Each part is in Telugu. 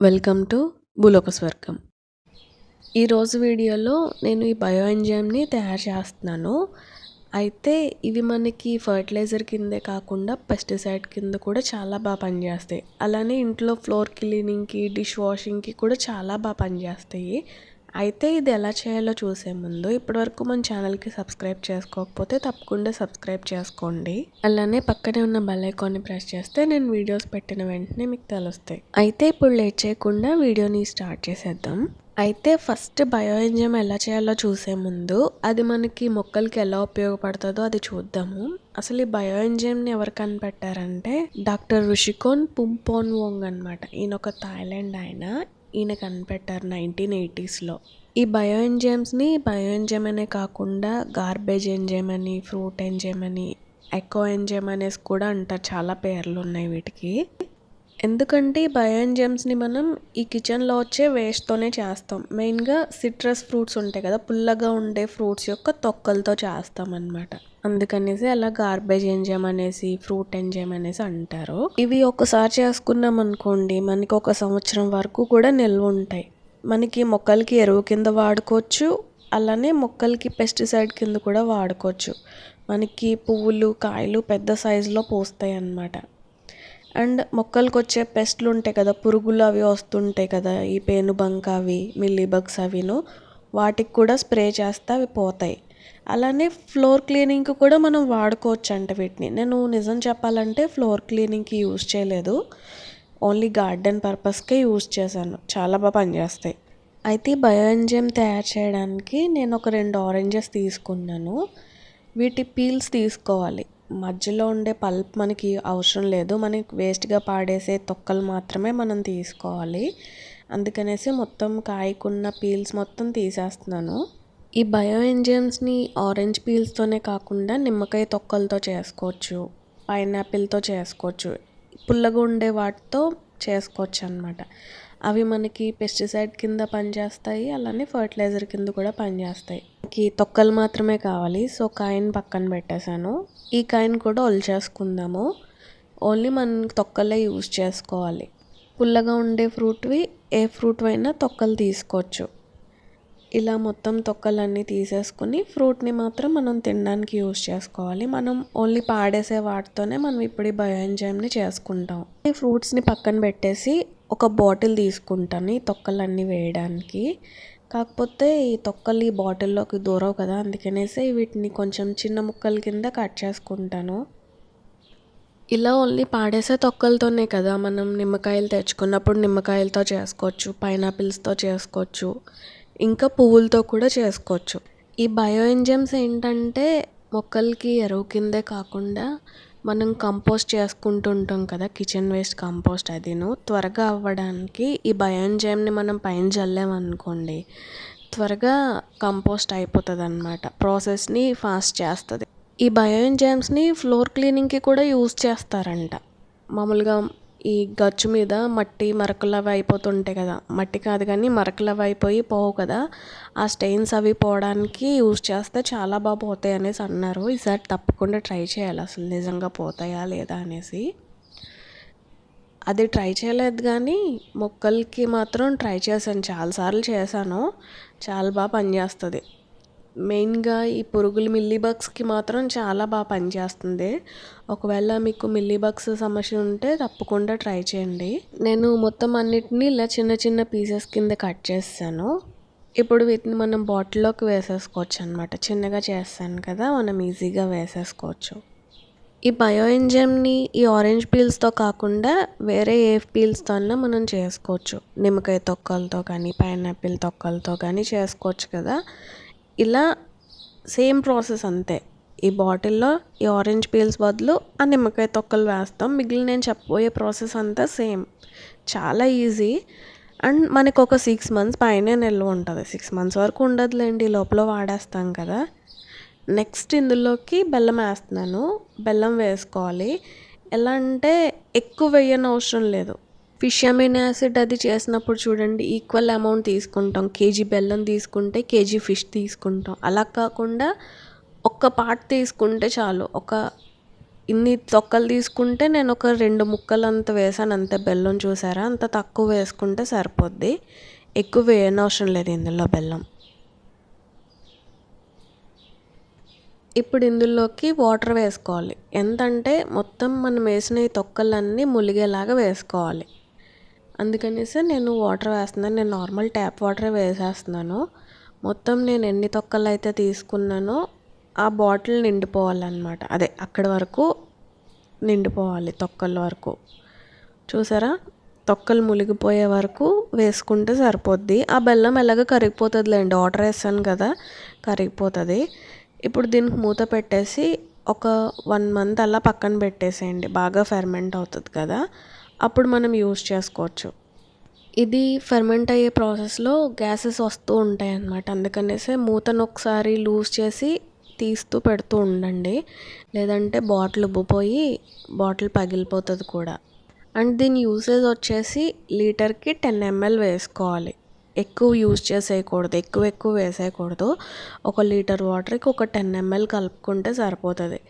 వెల్కమ్ టు భూలోక స్వర్గం. ఈరోజు వీడియోలో నేను ఈ బయో ఎంజైమ్ని తయారు చేస్తున్నాను. అయితే ఇవి మనకి ఫర్టిలైజర్ కిందే కాకుండా పెస్టిసైడ్ కింద కూడా చాలా బాగా పనిచేస్తాయి. అలానే ఇంట్లో ఫ్లోర్ క్లీనింగ్కి, డిష్ వాషింగ్కి కూడా చాలా బాగా పనిచేస్తాయి. అయితే ఇది ఎలా చేయాలో చూసే ముందు ఇప్పటివరకు మన ఛానల్కి సబ్స్క్రైబ్ చేసుకోకపోతే తప్పకుండా సబ్స్క్రైబ్ చేసుకోండి. అలానే పక్కనే ఉన్న బెల్ ఐకాన్ని ప్రెస్ చేస్తే నేను వీడియోస్ పెట్టిన వెంటనే మీకు తెలుస్తాయి. అయితే ఇప్పుడు లేట్ చేయకుండా వీడియోని స్టార్ట్ చేసేద్దాం. అయితే ఫస్ట్ బయో ఎంజైమ్ ఎలా చేయాలో చూసే ముందు అది మనకి మొక్కలకి ఎలా ఉపయోగపడుతుందో అది చూద్దాము. అసలు ఈ బయో ఎంజైమ్ని ఎవరు కనిపెట్టారంటే డాక్టర్ రుషికోన్ పుంపోన్వోంగ్ అనమాట. ఈయన ఒక థాయిలాండ్ ఆయన. ఈయన కనిపెట్టారు 1980స్లో. ఈ బయో ఎంజైమ్స్ని బయో ఎంజైమ్ అనే కాకుండా గార్బేజ్ ఎంజైమ్ అని, ఫ్రూట్ ఎంజైమ్ అని, ఎకో ఎంజైమ్ అనేసి కూడా అంటారు. చాలా పేర్లు ఉన్నాయి వీటికి. ఎందుకంటే ఈ బయో ఎంజైమ్స్ని మనం ఈ కిచెన్లో వచ్చే వేస్ట్తోనే చేస్తాం. మెయిన్గా సిట్రస్ ఫ్రూట్స్ ఉంటాయి కదా, పుల్లగా ఉండే ఫ్రూట్స్ యొక్క తొక్కలతో చేస్తాం అనమాట. అందుకనేసి అలా గార్బేజ్ ఎంజైమ్ అనేసి, ఫ్రూట్ ఎంజైమ్ అనేసి అంటారు. ఇవి ఒకసారి చేసుకున్నాం అనుకోండి, మనకి 1 సంవత్సరం వరకు కూడా నిల్వ ఉంటాయి. మనకి మొక్కలకి ఎరువు కింద వాడుకోవచ్చు, అలానే మొక్కలకి పెస్టిసైడ్ కింద కూడా వాడుకోవచ్చు. మనకి పువ్వులు, కాయలు పెద్ద సైజులో పూస్తాయి అన్నమాట. అండ్ మొక్కలకు వచ్చే పెస్ట్లు ఉంటాయి కదా, పురుగులు అవి వస్తుంటాయి కదా, ఈ పేనుబంక అవి, మిల్లీబగ్స్ అవిను, వాటికి కూడా స్ప్రే చేస్తే అవి పోతాయి. అలానే ఫ్లోర్ క్లీనింగ్కి కూడా మనం వాడుకోవచ్చు అంట వీటిని. నేను నిజం చెప్పాలంటే ఫ్లోర్ క్లీనింగ్కి యూజ్ చేయలేదు, ఓన్లీ గార్డెన్ పర్పస్కే యూజ్ చేశాను. చాలా బాగా పనిచేస్తాయి. అయితే బయో ఎంజైమ్ తయారు చేయడానికి నేను ఒక 2 ఆరెంజెస్ తీసుకున్నాను. వీటి పీల్స్ తీసుకోవాలి. మధ్యలో ఉండే పల్ప్ మనకి అవసరం లేదు, మనకి వేస్ట్గా పాడేసే తొక్కలు మాత్రమే మనం తీసుకోవాలి. అందుకనేసి మొత్తం కాయకున్న పీల్స్ మొత్తం తీసేస్తున్నాను. ఈ బయో ఎంజైమ్స్ని ఆరెంజ్ పీల్స్తోనే కాకుండా నిమ్మకాయ తొక్కలతో చేసుకోవచ్చు, పైనాపిల్తో చేసుకోవచ్చు, పుల్లగా ఉండే వాటితో చేసుకోవచ్చు అన్నమాట. అవి మనకి పెస్టిసైడ్ కింద పనిచేస్తాయి, అలానే ఫర్టిలైజర్ కింద కూడా పనిచేస్తాయి. మనకి తొక్కలు మాత్రమే కావాలి, సో కాయని పక్కన పెట్టేశాను. ఈ కాయని కూడా ఒలిచేసుకుందాము. ఓన్లీ మనం తొక్కలే యూజ్ చేసుకోవాలి. పుల్లగా ఉండే ఫ్రూట్వి ఏ ఫ్రూట్ అయినా తొక్కలు తీసుకోవచ్చు. ఇలా మొత్తం తొక్కలన్నీ తీసేసుకుని ఫ్రూట్ని మాత్రం మనం తినడానికి యూజ్ చేసుకోవాలి. మనం ఓన్లీ పాడేసే వాటితోనే మనం ఇప్పుడు ఈ బయో ఎంజైమ్ని చేసుకుంటాం. ఈ ఫ్రూట్స్ని పక్కన పెట్టేసి ఒక బాటిల్ తీసుకుంటాను ఈ తొక్కలన్నీ వేయడానికి. కాకపోతే ఈ తొక్కలు ఈ బాటిల్లోకి దూరవు కదా, అందుకనేసి వీటిని కొంచెం చిన్న ముక్కల కింద కట్ చేసుకుంటాను. ఇలా ఓన్లీ పాడేసే తొక్కలతోనే కదా మనం నిమ్మకాయలు తెచ్చుకున్నప్పుడు నిమ్మకాయలతో చేసుకోవచ్చు, పైనాపిల్స్తో చేసుకోవచ్చు, ఇంకా పువ్వులతో కూడా చేసుకోవచ్చు. ఈ బయో ఎంజైమ్స్ ఏంటంటే మొక్కలకి ఎరువు కిందే కాకుండా మనం కంపోస్ట్ చేసుకుంటూ ఉంటాం కదా, కిచెన్ వేస్ట్ కంపోస్ట్, అదిను త్వరగా అవ్వడానికి ఈ బయో ఎంజైమ్ని మనం పైన జల్లామనుకోండి త్వరగా కంపోస్ట్ అయిపోతుంది అన్నమాట. ప్రాసెస్ని ఫాస్ట్ చేస్తుంది. ఈ బయో ఎంజైమ్స్ని ఫ్లోర్ క్లీనింగ్కి కూడా యూజ్ చేస్తారంట. మామూలుగా ఈ గచ్చు మీద మట్టి మరకలు అవి అయిపోతుంటాయి కదా, మట్టి కాదు కానీ మరకలు అవి అయిపోయి పోవు కదా, ఆ స్టెయిన్స్ అవి పోవడానికి యూజ్ చేస్తే చాలా బాగా పోతాయి అనేసి అన్నారు. ఈసారి తప్పకుండా ట్రై చేయాలి అసలు నిజంగా పోతాయా లేదా అనేసి. అది ట్రై చేయలేదు కానీ మొక్కలకి మాత్రం ట్రై చేశాను, చాలాసార్లు చేశాను. చాలా బాగా పనిచేస్తుంది. మెయిన్గా ఈ పురుగులు మిల్లీబగ్స్కి మాత్రం చాలా బాగా పనిచేస్తుంది. ఒకవేళ మీకు మిల్లీబగ్స్ సమస్య ఉంటే తప్పకుండా ట్రై చేయండి. నేను మొత్తం అన్నిటినీ ఇలా చిన్న చిన్న పీసెస్ కింద కట్ చేస్తాను. ఇప్పుడు వీటిని మనం బాటిల్లోకి వేసేసుకోవచ్చు అనమాట. చిన్నగా చేస్తాను కదా, మనం ఈజీగా వేసేసుకోవచ్చు. ఈ బయో ఎంజైమ్ని ఈ ఆరెంజ్ పీల్స్తో కాకుండా వేరే ఏ పీల్స్తో అన్నా మనం చేసుకోవచ్చు. నిమ్మకాయ తొక్కలతో కానీ పైనాపిల్ తొక్కలతో కానీ చేసుకోవచ్చు కదా. ఇలా సేమ్ ప్రాసెస్ అంతే. ఈ బాటిల్లో ఈ ఆరెంజ్ పీల్స్ బదులు ఆ నిమ్మకాయ తొక్కలు వేస్తాం. మిగిలిన నేను చెప్పబోయే ప్రాసెస్ అంతా సేమ్, చాలా ఈజీ. అండ్ మనకు ఒక 6 months పైనే నిల్వ ఉంటుంది. 6 months వరకు ఉండదులేండి, లోపల వాడేస్తాం కదా. నెక్స్ట్ ఇందులోకి బెల్లం వేస్తున్నాను. బెల్లం వేసుకోవాలి. ఎలా అంటే ఎక్కువ వేయని అవసరం లేదు. ఫిష్ అమినో యాసిడ్ అది చేసినప్పుడు చూడండి, ఈక్వల్ అమౌంట్ తీసుకుంటాం. కేజీ బెల్లం తీసుకుంటే కేజీ ఫిష్ తీసుకుంటాం. అలా కాకుండా ఒక్క పార్ట్ తీసుకుంటే చాలు. ఒక ఇన్ని తొక్కలు తీసుకుంటే నేను ఒక 2 ముక్కలు అంత వేసాను అంతే బెల్లం. చూసారా, అంత తక్కువ వేసుకుంటే సరిపోద్ది. ఎక్కువ వేయనవసరం లేదు ఇందులో బెల్లం. ఇప్పుడు ఇందులోకి వాటర్ వేసుకోవాలి. ఎంతంటే మొత్తం మనం వేసిన ఈ తొక్కలన్నీ ములిగేలాగా వేసుకోవాలి. అందుకనేసి నేను వాటర్ వేస్తున్నాను. నేను నార్మల్ ట్యాప్ వాటరే వేసేస్తున్నాను. మొత్తం నేను ఎన్ని తొక్కలు అయితే తీసుకున్నానో ఆ బాటిల్ నిండిపోవాలన్నమాట. అదే అక్కడి వరకు నిండిపోవాలి, తొక్కల వరకు. చూసారా, తొక్కలు మునిగిపోయే వరకు వేసుకుంటే సరిపోద్ది. ఆ బెల్లం ఎలాగో కరిగిపోతుందిలేండి, వాటర్ వేసాను కదా, కరిగిపోతుంది. ఇప్పుడు దీనికి మూత పెట్టేసి ఒక 1 మంత్ అలా పక్కన పెట్టేసేయండి. బాగా ఫెర్మెంట్ అవుతుంది కదా, అప్పుడు మనం యూస్ చేసుకోవచ్చు. ఇది ఫెర్మెంట్ అయ్యే ప్రాసెస్లో గ్యాసెస్ వస్తూ ఉంటాయి అన్నమాట. అందుకనేసి మూతను ఒకసారి లూజ్ చేసి తీస్తూ పెడుతూ ఉండండి, లేదంటే బాటిల్ ఉబ్బిపోయి బాటిల్ పగిలిపోతుంది కూడా. అండ్ దీని యూసేజ్ వచ్చేసి లీటర్కి 10 ml వేసుకోవాలి. ఎక్కువ యూజ్ చేసేయకూడదు, ఎక్కువ వేసేయకూడదు. 1 లీటర్ వాటర్కి ఒక 10 ml కలుపుకుంటే సరిపోతుంది.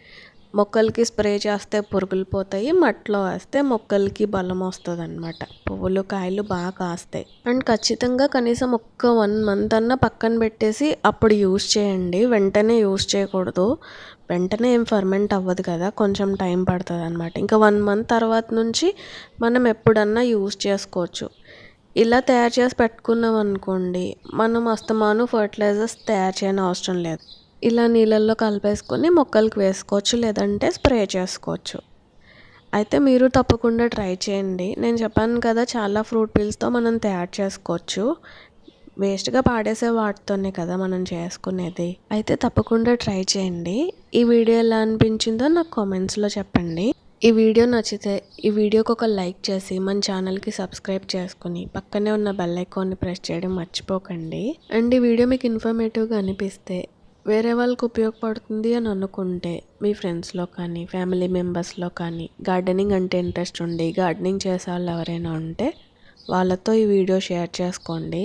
మొక్కలకి స్ప్రే చేస్తే పురుగులు పోతాయి, మట్టిలో వేస్తే మొక్కలకి బలం వస్తుంది అనమాట. పువ్వులు కాయలు బాగా కాస్తాయి. అండ్ ఖచ్చితంగా కనీసం ఒక్క 1 మంత్ అన్న పక్కన పెట్టేసి అప్పుడు యూజ్ చేయండి. వెంటనే యూజ్ చేయకూడదు. వెంటనే ఏం ఫర్మెంట్ అవ్వదు కదా, కొంచెం టైం పడుతుంది అనమాట. ఇంకా 1 మంత్ తర్వాత నుంచి మనం ఎప్పుడన్నా యూజ్ చేసుకోవచ్చు. ఇలా తయారు చేసి పెట్టుకున్నాం అనుకోండి, మనం అస్తమాను ఫర్టిలైజర్స్ తయారు చేయని అవసరం లేదు. ఇలా నీళ్ళల్లో కలిపేసుకొని మొక్కలకి వేసుకోవచ్చు, లేదంటే స్ప్రే చేసుకోవచ్చు. అయితే మీరు తప్పకుండా ట్రై చేయండి. నేను చెప్పాను కదా, చాలా ఫ్రూట్ పీల్స్తో మనం తయారు చేసుకోవచ్చు. వేస్ట్గా పాడేసే వాటితోనే కదా మనం చేసుకునేది. అయితే తప్పకుండా ట్రై చేయండి. ఈ వీడియో ఎలా అనిపించిందో నాకు కామెంట్స్లో చెప్పండి. ఈ వీడియో నచ్చితే ఈ వీడియోకి ఒక లైక్ చేసి మన ఛానల్కి సబ్స్క్రైబ్ చేసుకుని పక్కనే ఉన్న బెల్ ఐకాన్ని ప్రెస్ చేయడం మర్చిపోకండి. అండ్ ఈ వీడియో మీకు ఇన్ఫర్మేటివ్గా అనిపిస్తే, వేరే వాళ్ళకి ఉపయోగపడుతుంది అని అనుకుంటే మీ ఫ్రెండ్స్లో కానీ ఫ్యామిలీ మెంబర్స్లో కానీ గార్డెనింగ్ అంటే ఇంట్రెస్ట్ ఉండి గార్డెనింగ్ చేసే వాళ్ళు ఎవరైనా ఉంటే వాళ్ళతో ఈ వీడియో షేర్ చేసుకోండి.